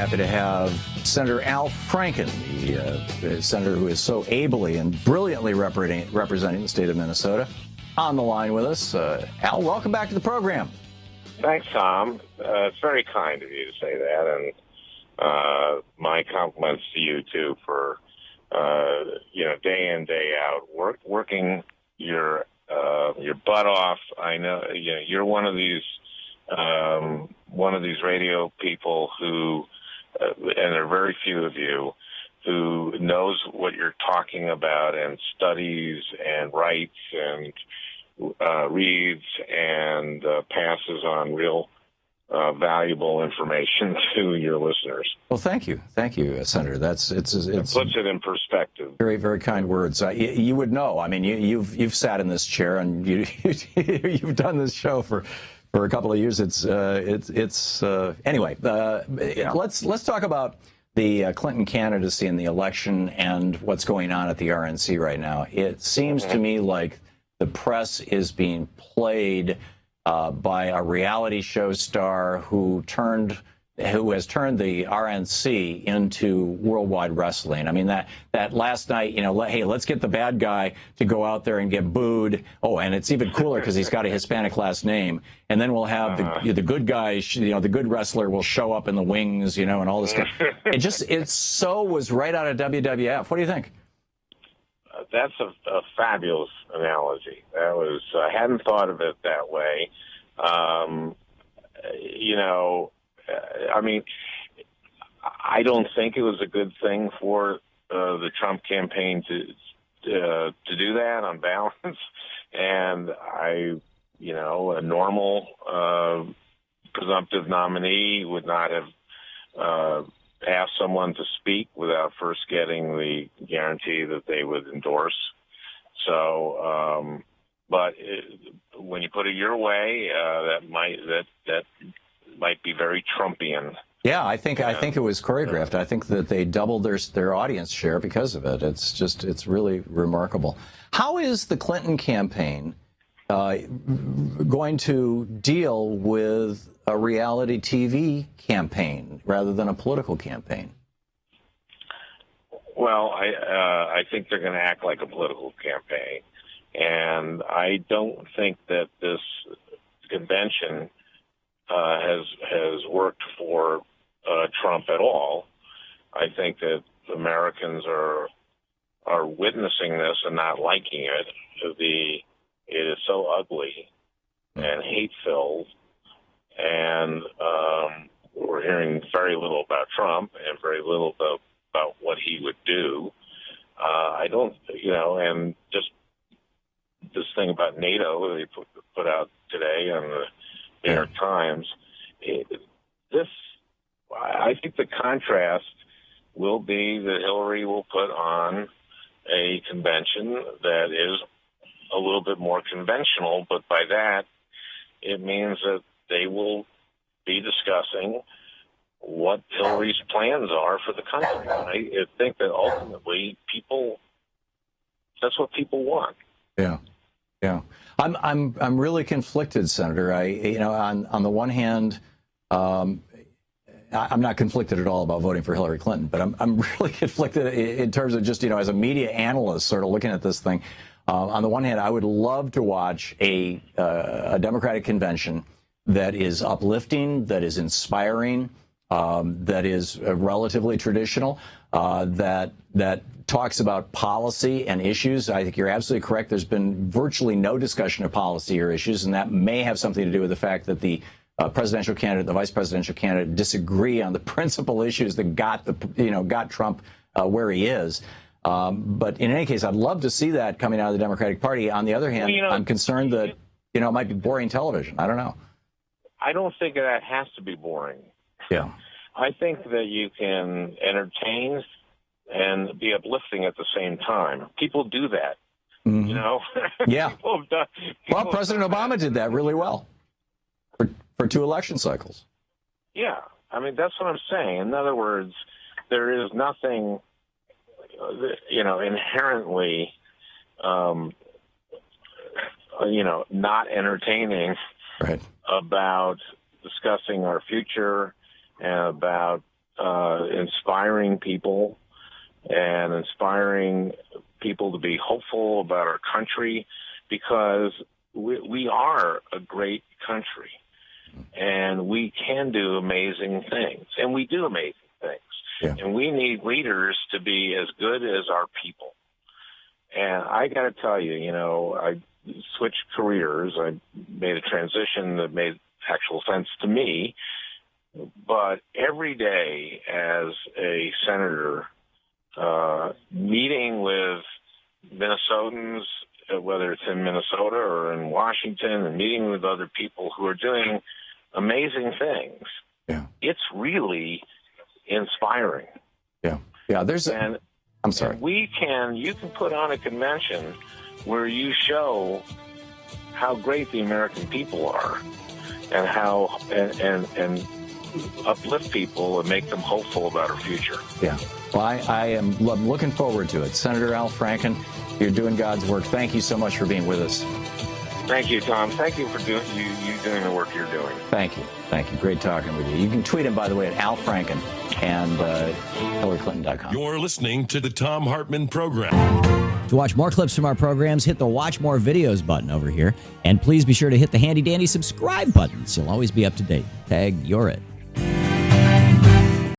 happy to have Senator Al Franken, the senator who is so ably and brilliantly representing the state of Minnesota, on the line with us. Al, welcome back to the program. Thanks, Tom. It's very kind of you to say that, and my compliments to you too for day in, day out, working your butt off. I know you're one of these radio people who, and there are very few of you, who knows what you're talking about and studies and writes and reads and passes on real valuable information to your listeners. Well, thank you, Senator. It puts it in perspective. Very, very kind words. You would know. I mean, you've sat in this chair and you've done this show for a couple of years. Anyway. Yeah. Let's talk about the Clinton candidacy and the election and what's going on at the RNC right now. It seems to me like the press is being played by a reality show star who has turned the RNC into worldwide wrestling. I mean, that last night, hey, let's get the bad guy to go out there and get booed. Oh, and it's even cooler because he's got a Hispanic last name. And then we'll have the good guy, the good wrestler will show up in the wings, and all this stuff. It was right out of WWF. What do you think? That's a fabulous analogy. I hadn't thought of it that way. I mean, I don't think it was a good thing for the Trump campaign to do that on balance. And a normal presumptive nominee would not have asked someone to speak without first getting the guarantee that they would endorse. So, but when you put it your way, that might be very Trumpian. Yeah, I think it was choreographed. I think that they doubled their audience share because of it. It's really remarkable. How is the Clinton campaign going to deal with a reality TV campaign rather than a political campaign? Well, I think they're going to act like a political campaign, and I don't think that this convention has worked for Trump at all. I think that Americans are witnessing this and not liking it. It is so ugly and hate-filled, and we're hearing very little about Trump and very little about what he would do. I don't, and just this thing about NATO they put out today on the New York Times. I think the contrast will be that Hillary will put on a convention that is a little bit more conventional, but by that it means that they will be discussing what Hillary's plans are for the country. I think that ultimately that's what people want. Yeah. I'm really conflicted, Senator. On the one hand, I'm not conflicted at all about voting for Hillary Clinton, but I'm really conflicted in terms of just, as a media analyst sort of looking at this thing. On the one hand, I would love to watch a Democratic convention that is uplifting, that is inspiring, that is relatively traditional, that talks about policy and issues. I think you're absolutely correct. There's been virtually no discussion of policy or issues, and that may have something to do with the fact that the presidential candidate, the vice presidential candidate, disagree on the principal issues that got Trump where he is. But in any case, I'd love to see that coming out of the Democratic Party. On the other hand, I'm concerned that it might be boring television. I don't know. I don't think that has to be boring. Yeah. I think that you can entertain and be uplifting at the same time. People do that, Yeah. Well, President Obama did that really well for 2 election cycles. Yeah. I mean, that's what I'm saying. In other words, there is nothing, inherently, not entertaining about discussing our future and about inspiring people and inspiring people to be hopeful about our country, because we are a great country and we can do amazing things, and we do amazing things. Yeah. And we need leaders to be as good as our people. And I got to tell you, you know, I switched careers. I made a transition that made actual sense to me. But every day as a senator, meeting with Minnesotans, whether it's in Minnesota or in Washington, and meeting with other people who are doing amazing things, it's really inspiring. Yeah. I'm sorry. And you can put on a convention where you show how great the American people are, and how and uplift people and make them hopeful about our future. Yeah. Well, I'm looking forward to it. Senator Al Franken, you're doing God's work. Thank you so much for being with us. Thank you, Tom. Thank you for doing the work you're doing. Thank you. Great talking with you. You can tweet him, by the way, at Al Franken and HillaryClinton.com. You're listening to the Thom Hartmann Program. To watch more clips from our programs, hit the Watch More Videos button over here. And please be sure to hit the handy-dandy subscribe button so you'll always be up to date. Tag, you're it.